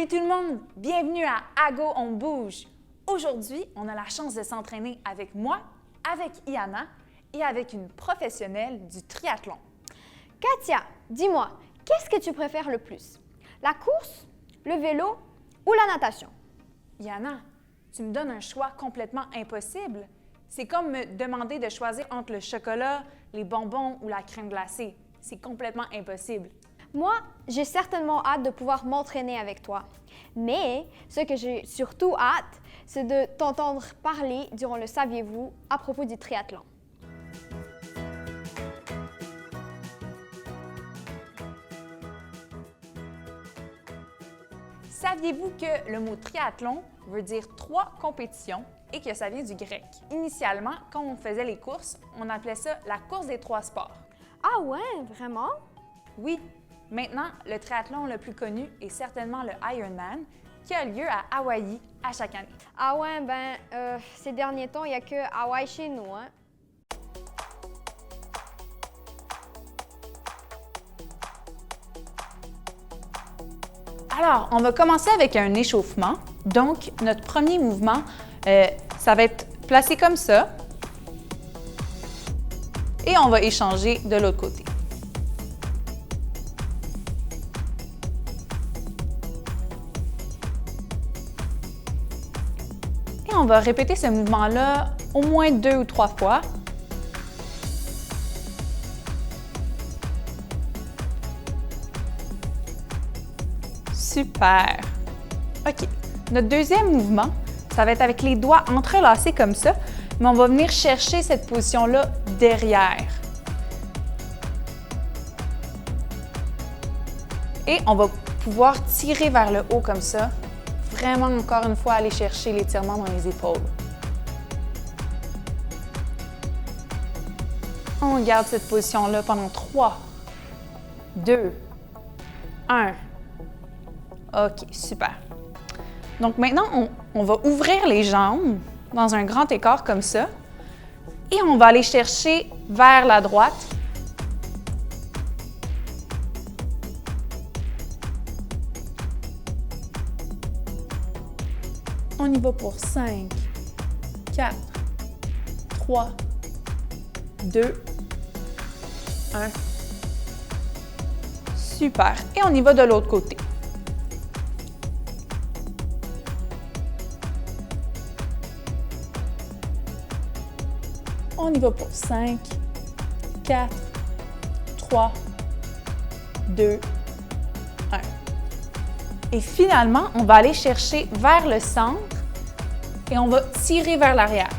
Salut tout le monde! Bienvenue à Ago on bouge! Aujourd'hui, on a la chance de s'entraîner avec moi, avec Iana et avec une professionnelle du triathlon. Katia, dis-moi, qu'est-ce que tu préfères le plus? La course, le vélo ou la natation? Iana, tu me donnes un choix complètement impossible. C'est comme me demander de choisir entre le chocolat, les bonbons ou la crème glacée. C'est complètement impossible. Moi, j'ai certainement hâte de pouvoir m'entraîner avec toi. Mais ce que j'ai surtout hâte, c'est de t'entendre parler durant le Saviez-vous à propos du triathlon. Saviez-vous que le mot triathlon veut dire 3 compétitions et que ça vient du grec? Initialement, quand on faisait les courses, on appelait ça la course des 3 sports. Ah ouais, vraiment? Oui, maintenant, le triathlon le plus connu est certainement le Ironman qui a lieu à Hawaï à chaque année. Ah ouais, ces derniers temps, il n'y a que Hawaï chez nous, hein? Alors, on va commencer avec un échauffement. Donc, notre premier mouvement, ça va être placé comme ça. Et on va échanger de l'autre côté. Et on va répéter ce mouvement-là au moins 2 ou 3 fois. Super! OK. Notre deuxième mouvement, ça va être avec les doigts entrelacés comme ça, mais on va venir chercher cette position-là derrière. Et on va pouvoir tirer vers le haut comme ça. Vraiment, encore une fois, aller chercher l'étirement dans les épaules. On garde cette position-là pendant 3, 2, 1. OK, super. Donc maintenant, on va ouvrir les jambes dans un grand écart comme ça et on va aller chercher vers la droite. On y va pour 5, 4, 3, 2, 1. Super. Et on y va de l'autre côté. On y va pour 5, 4, 3, 2, 1. Et finalement, on va aller chercher vers le centre et on va tirer vers l'arrière.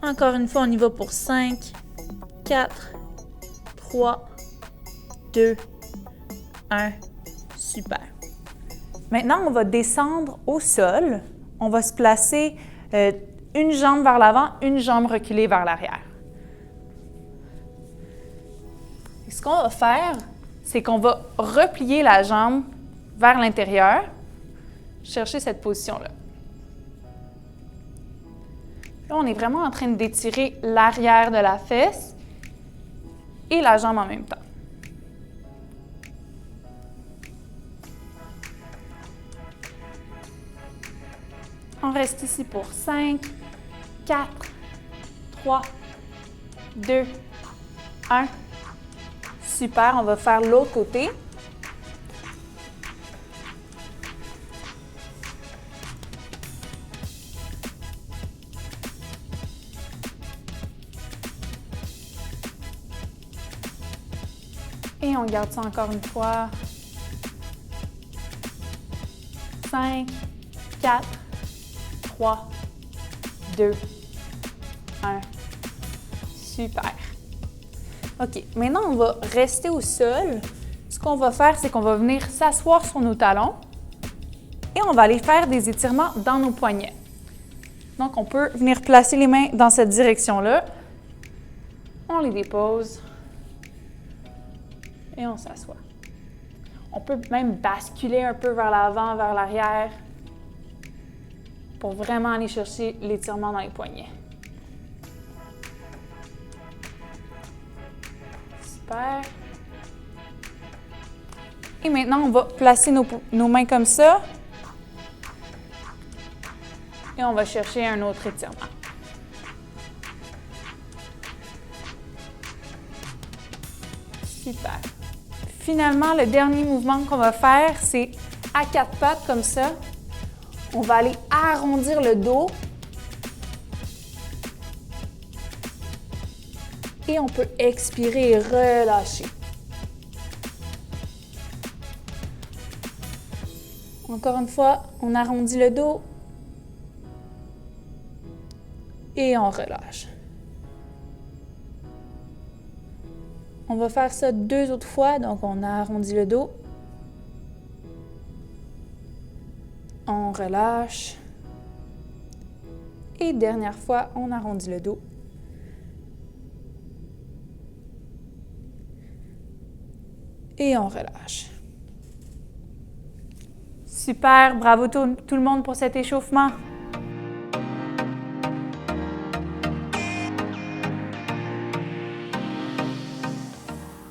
Encore une fois, on y va pour 5, 4, 3, 2, 1. Super. Maintenant, on va descendre au sol. On va se placer une jambe vers l'avant, une jambe reculée vers l'arrière. Ce qu'on va faire, c'est qu'on va replier la jambe vers l'intérieur, chercher cette position-là. Là, on est vraiment en train d'étirer l'arrière de la fesse et la jambe en même temps. On reste ici pour 5, 4, 3, 2, 1. Super, on va faire l'autre côté. Et on garde ça encore une fois. 5, 4, 3, 2, 1. Super. OK, maintenant, on va rester au sol. Ce qu'on va faire, c'est qu'on va venir s'asseoir sur nos talons et on va aller faire des étirements dans nos poignets. Donc, on peut venir placer les mains dans cette direction-là. On les dépose et on s'assoit. On peut même basculer un peu vers l'avant, vers l'arrière pour vraiment aller chercher l'étirement dans les poignets. Super. Et maintenant, on va placer nos mains comme ça. Et on va chercher un autre étirement. Super. Finalement, le dernier mouvement qu'on va faire, c'est à quatre pattes comme ça. On va aller arrondir le dos. Et on peut expirer et relâcher. Encore une fois, on arrondit le dos. Et on relâche. On va faire ça 2 autres fois, donc on arrondit le dos. On relâche. Et dernière fois, on arrondit le dos. Et on relâche. Super, bravo tout le monde pour cet échauffement.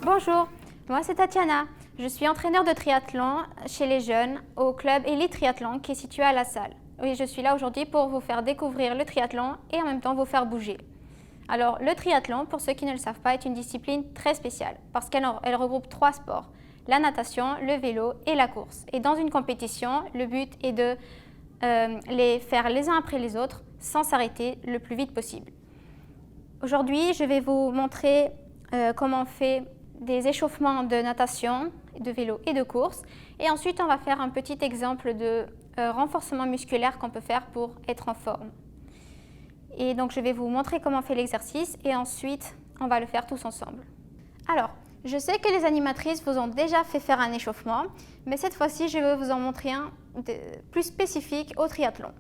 Bonjour, moi c'est Tatiana. Je suis entraîneur de triathlon chez les jeunes au club Elite Triathlon qui est situé à La Salle. Oui, je suis là aujourd'hui pour vous faire découvrir le triathlon et en même temps vous faire bouger. Alors, le triathlon, pour ceux qui ne le savent pas, est une discipline très spéciale parce qu'elle regroupe 3 sports, la natation, le vélo et la course. Et dans une compétition, le but est de les faire les uns après les autres sans s'arrêter le plus vite possible. Aujourd'hui, je vais vous montrer comment on fait des échauffements de natation, de vélo et de course. Et ensuite, on va faire un petit exemple de renforcement musculaire qu'on peut faire pour être en forme. Et donc, je vais vous montrer comment on fait l'exercice et ensuite, on va le faire tous ensemble. Alors, je sais que les animatrices vous ont déjà fait faire un échauffement, mais cette fois-ci, je vais vous en montrer un plus spécifique au triathlon.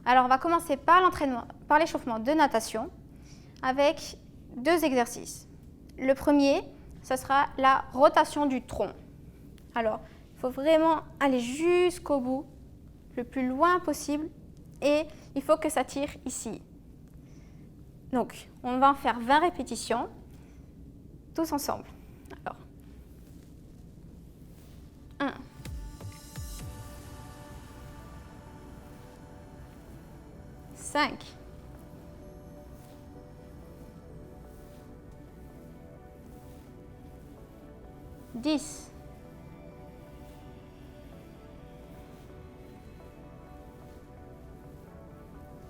Alors, on va commencer par l'échauffement de natation avec 2 exercices. Le premier, ce sera la rotation du tronc. Alors, il faut vraiment aller jusqu'au bout, le plus loin possible, et il faut que ça tire ici. Donc, on va en faire 20 répétitions, tous ensemble. Alors, 1, 5, 10,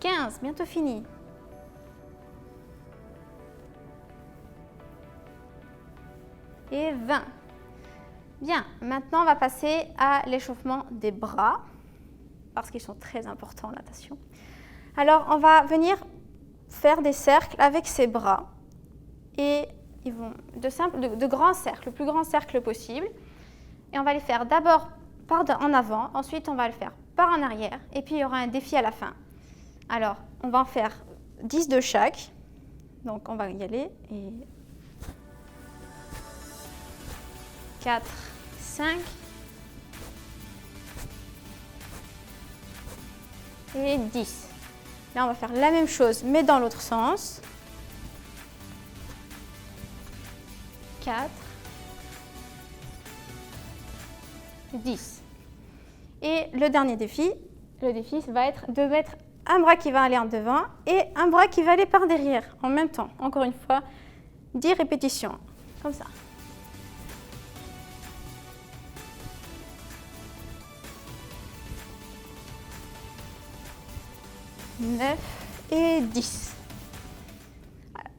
15, bientôt fini. Et 20. Bien, maintenant on va passer à l'échauffement des bras, parce qu'ils sont très importants en natation. Alors on va venir faire des cercles avec ses bras, et ils vont de grands cercles, le plus grand cercle possible. Et on va les faire d'abord en avant, ensuite on va le faire par en arrière, et puis il y aura un défi à la fin. Alors, on va en faire 10 de chaque. Donc, on va y aller. Et 4, 5. Et 10. Là, on va faire la même chose, mais dans l'autre sens. 4. 10. Et le dernier défi, ça va être de mettre un bras qui va aller en devant et un bras qui va aller par derrière en même temps. Encore une fois, 10 répétitions, comme ça. 9 et 10.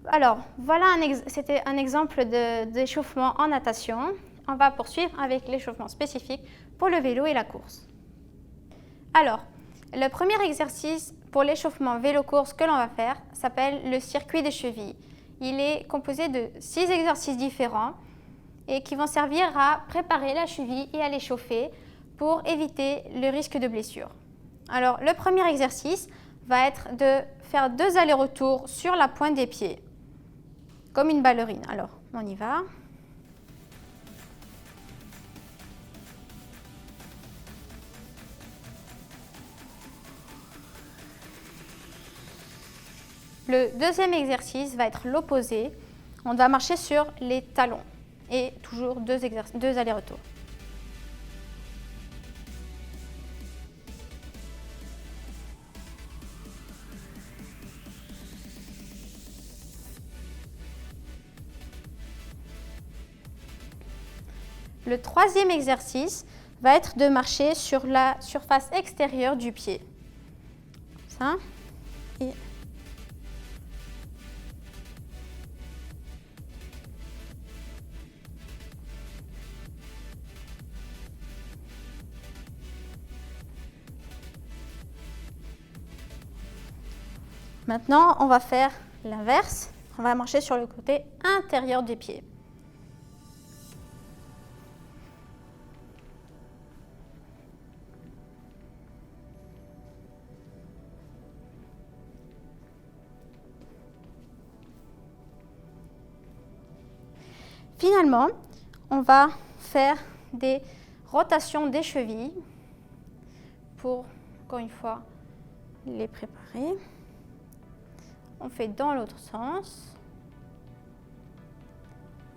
Alors, voilà c'était un exemple d'échauffement en natation. On va poursuivre avec l'échauffement spécifique pour le vélo et la course. Alors, le premier exercice pour l'échauffement vélo-course que l'on va faire s'appelle le circuit des chevilles. Il est composé de 6 exercices différents et qui vont servir à préparer la cheville et à l'échauffer pour éviter le risque de blessure. Alors, le premier exercice va être de faire 2 allers-retours sur la pointe des pieds, comme une ballerine. Alors, on y va. Le deuxième exercice va être l'opposé. On va marcher sur les talons. et toujours 2 allers-retours. Le troisième exercice va être de marcher sur la surface extérieure du pied. Ça. Et maintenant, on va faire l'inverse. On va marcher sur le côté intérieur du pied. Finalement, on va faire des rotations des chevilles pour, encore une fois, les préparer. On fait dans l'autre sens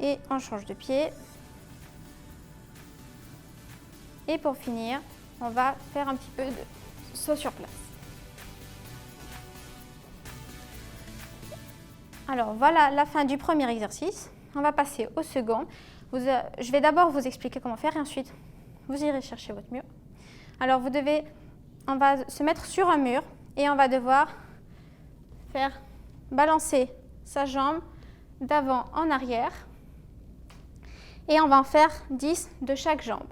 et on change de pied. Et pour finir, on va faire un petit peu de saut sur place. Alors voilà la fin du premier exercice. On va passer au second. Je vais d'abord vous expliquer comment faire et ensuite vous irez chercher votre mur. Alors on va se mettre sur un mur et on va devoir faire balancer sa jambe d'avant en arrière et on va en faire 10 de chaque jambe.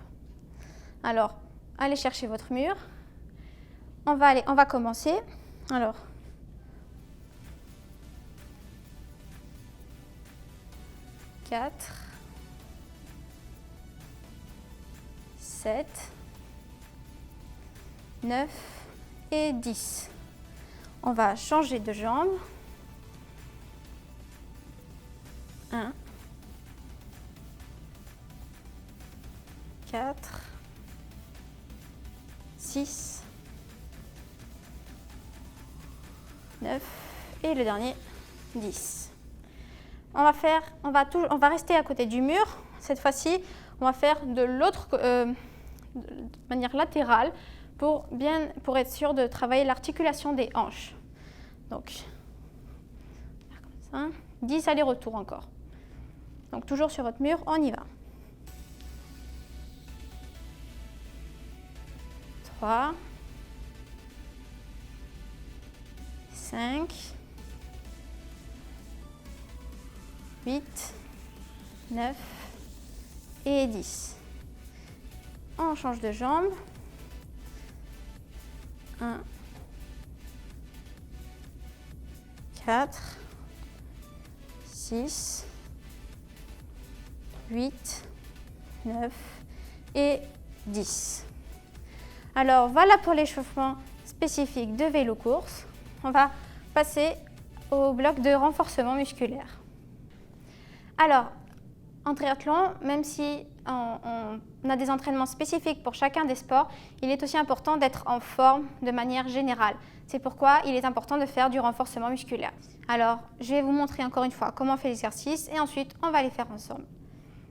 Alors, allez chercher votre mur. On va commencer. Alors, 4, 7, 9 et 10. On va changer de jambe. 1, 4, 6, 9 et le dernier 10. On va rester à côté du mur. Cette fois-ci, on va faire de manière latérale pour être sûr de travailler l'articulation des hanches. Donc, comme ça, 10 allers-retours encore. Donc, toujours sur votre mur, on y va. 3, 5, 8, 9 et 10. On change de jambe. 1, 4, 6, 8, 9 et 10. Alors voilà pour l'échauffement spécifique de vélo course. On va passer au bloc de renforcement musculaire. Alors, en triathlon, même si on a des entraînements spécifiques pour chacun des sports, il est aussi important d'être en forme de manière générale. C'est pourquoi il est important de faire du renforcement musculaire. Alors, je vais vous montrer encore une fois comment on fait l'exercice et ensuite on va les faire ensemble.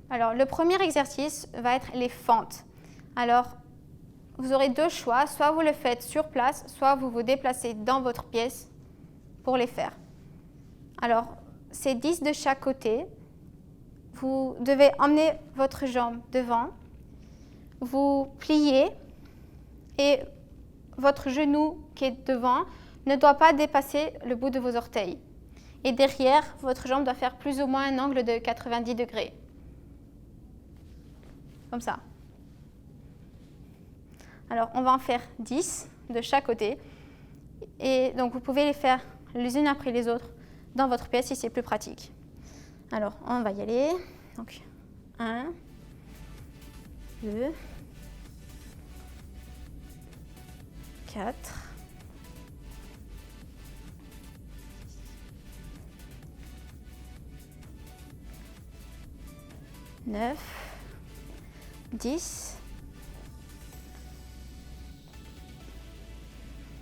Alors, le premier exercice va être les fentes. Alors, vous aurez deux choix, soit vous le faites sur place, soit vous vous déplacez dans votre pièce pour les faire. Alors, c'est 10 de chaque côté. Vous devez emmener votre jambe devant, vous pliez et votre genou qui est devant ne doit pas dépasser le bout de vos orteils. Et derrière, votre jambe doit faire plus ou moins un angle de 90 degrés. Comme ça. Alors, on va en faire 10 de chaque côté. Et donc, vous pouvez les faire les unes après les autres dans votre pièce si c'est plus pratique. Alors, on va y aller. Donc, 1, 2, 4, 9, 10.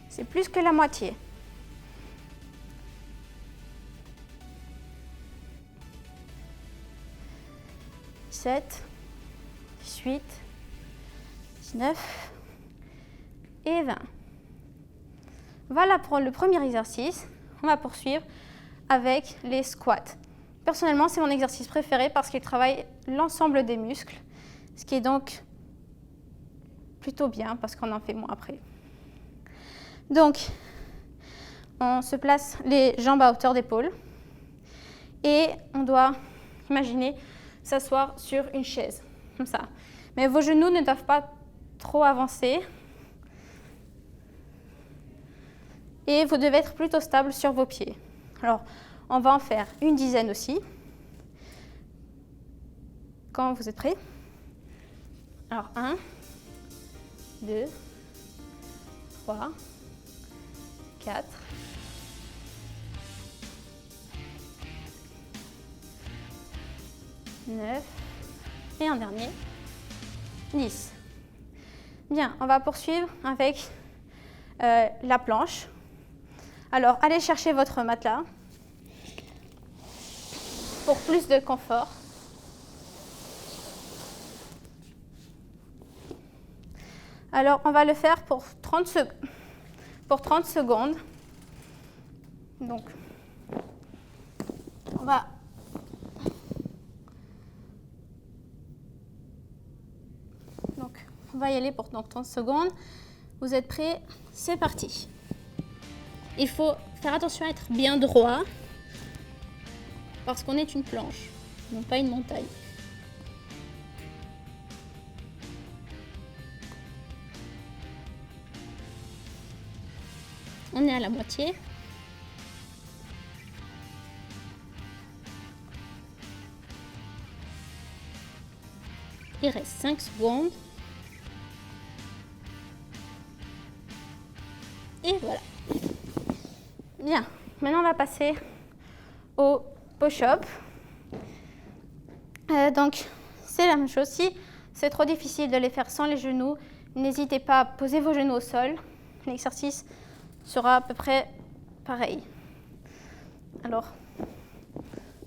C'est plus que la moitié. 17, 18, 19 et 20. Voilà pour le premier exercice. On va poursuivre avec les squats. Personnellement, c'est mon exercice préféré parce qu'il travaille l'ensemble des muscles, ce qui est donc plutôt bien parce qu'on en fait moins après. Donc, on se place les jambes à hauteur d'épaule et on doit, imaginer, s'asseoir sur une chaise, comme ça. Mais vos genoux ne doivent pas trop avancer et vous devez être plutôt stable sur vos pieds. Alors, on va en faire une dizaine aussi. Quand vous êtes prêts. Alors, 1, 2, 3, 4, 9 et un dernier, 10. Bien, on va poursuivre avec la planche. Alors, allez chercher votre matelas pour plus de confort. Alors, on va le faire pour 30 secondes. Donc, on va y aller pour 30 secondes. Vous êtes prêts? C'est parti. Il faut faire attention à être bien droit parce qu'on est une planche, non pas une montagne. On est à la moitié. Il reste 5 secondes. Et voilà. Bien. Maintenant, on va passer au push-up. Donc, c'est la même chose. Si c'est trop difficile de les faire sans les genoux, n'hésitez pas à poser vos genoux au sol. L'exercice sera à peu près pareil. Alors,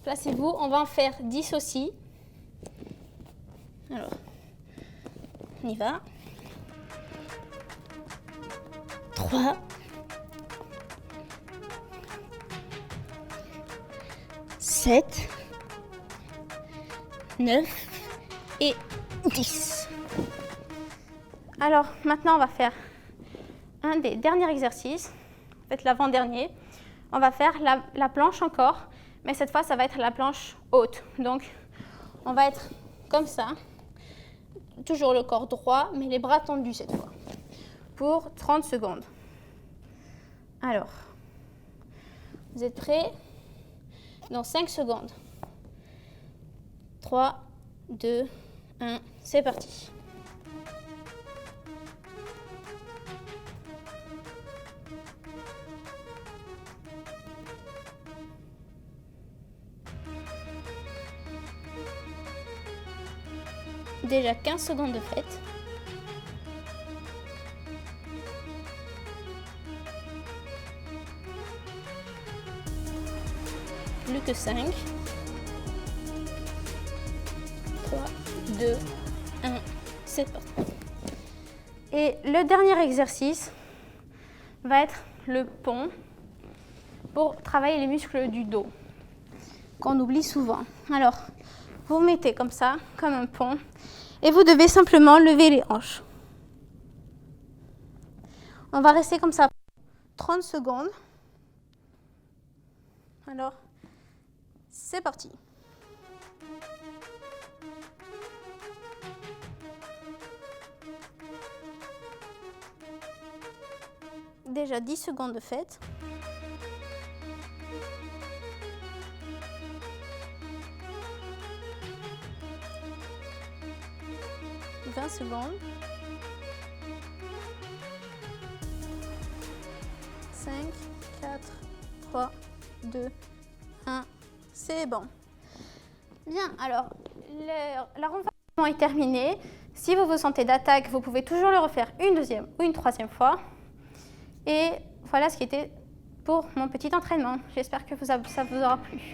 placez-vous. On va en faire 10 aussi. Alors, on y va. 3, 7, 9 et 10. Alors, maintenant, on va faire un des derniers exercices, en fait l'avant-dernier. On va faire la planche encore, mais cette fois, ça va être la planche haute. Donc, on va être comme ça, toujours le corps droit, mais les bras tendus cette fois, pour 30 secondes. Alors, vous êtes prêts? Dans 5 secondes. 3, 2, 1, c'est parti. Déjà 15 secondes de fête. Plus que 5. 3, 2, 1, c'est parti. Et le dernier exercice va être le pont pour travailler les muscles du dos, qu'on oublie souvent. Alors, vous mettez comme ça, comme un pont, et vous devez simplement lever les hanches. On va rester comme ça 30 secondes. Alors, c'est parti. Déjà 10 secondes de fête. « 20 secondes. 5, 4, 3, 2, 1. C'est bon. Bien, alors, la renforcement est terminé. Si vous vous sentez d'attaque, vous pouvez toujours le refaire une deuxième ou une troisième fois. Et voilà ce qui était pour mon petit entraînement. J'espère que ça vous aura plu.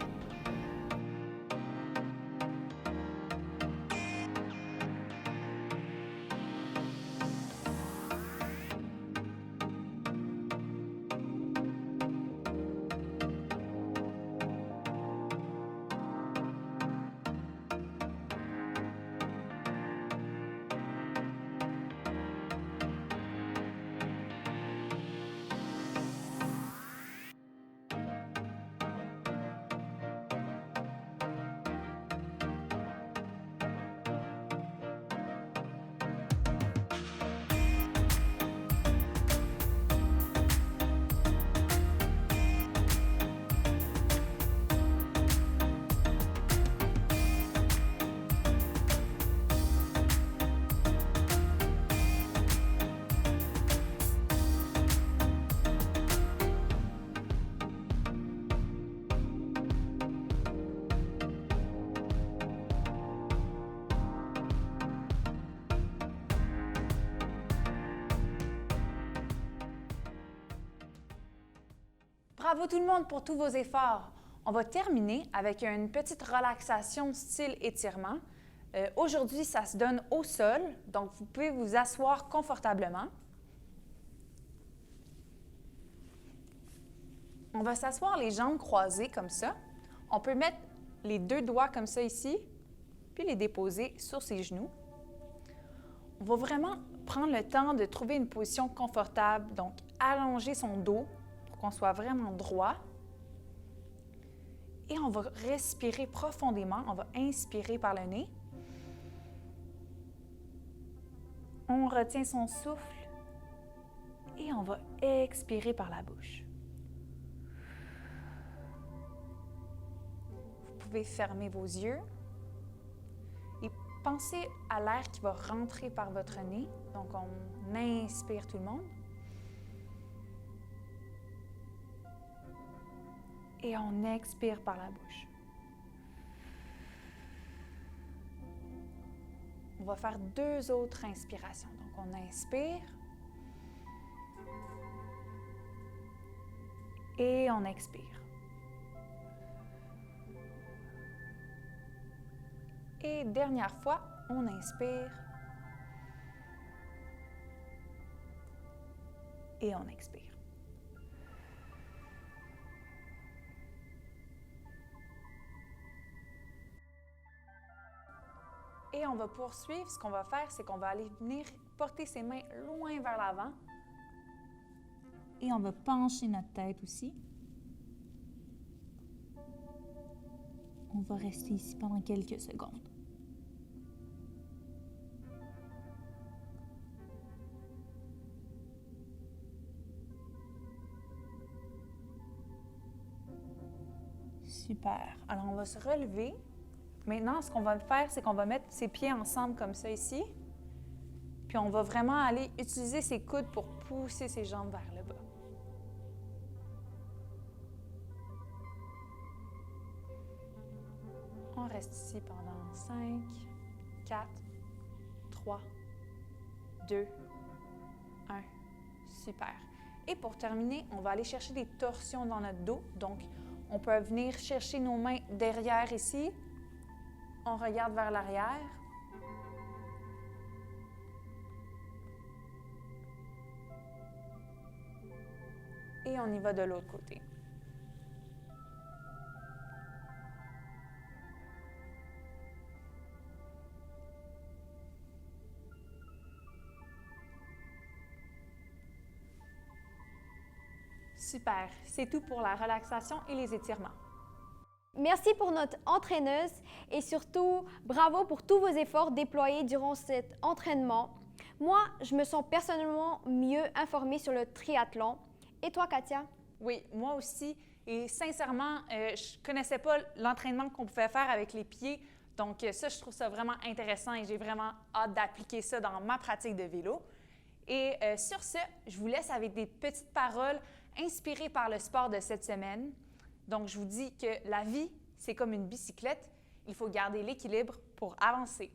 Bravo tout le monde pour tous vos efforts. On va terminer avec une petite relaxation style étirement. Aujourd'hui, ça se donne au sol, donc vous pouvez vous asseoir confortablement. On va s'asseoir les jambes croisées comme ça. On peut mettre les 2 doigts comme ça ici, puis les déposer sur ses genoux. On va vraiment prendre le temps de trouver une position confortable, donc allonger son dos pour qu'on soit vraiment droit. Et on va respirer profondément. On va inspirer par le nez. On retient son souffle et on va expirer par la bouche. Vous pouvez fermer vos yeux et pensez à l'air qui va rentrer par votre nez. Donc, on inspire tout le monde. Et on expire par la bouche. On va faire 2 autres inspirations. Donc, on inspire et on expire. Et dernière fois, on inspire et on expire. Et on va poursuivre. Ce qu'on va faire, c'est qu'on va aller venir porter ses mains loin vers l'avant. Et on va pencher notre tête aussi. On va rester ici pendant quelques secondes. Super. Alors, on va se relever. Maintenant, ce qu'on va faire, c'est qu'on va mettre ses pieds ensemble comme ça ici. Puis on va vraiment aller utiliser ses coudes pour pousser ses jambes vers le bas. On reste ici pendant 5, 4, 3, 2, 1. Super. Et pour terminer, on va aller chercher des torsions dans notre dos. Donc, on peut venir chercher nos mains derrière ici. On regarde vers l'arrière. Et on y va de l'autre côté. Super, c'est tout pour la relaxation et les étirements. Merci pour notre entraîneuse et surtout, bravo pour tous vos efforts déployés durant cet entraînement. Moi, je me sens personnellement mieux informée sur le triathlon. Et toi, Katia? Oui, moi aussi. Et sincèrement, je ne connaissais pas l'entraînement qu'on pouvait faire avec les pieds. Donc ça, je trouve ça vraiment intéressant et j'ai vraiment hâte d'appliquer ça dans ma pratique de vélo. Et sur ce, je vous laisse avec des petites paroles inspirées par le sport de cette semaine. Donc, je vous dis que la vie, c'est comme une bicyclette. Il faut garder l'équilibre pour avancer.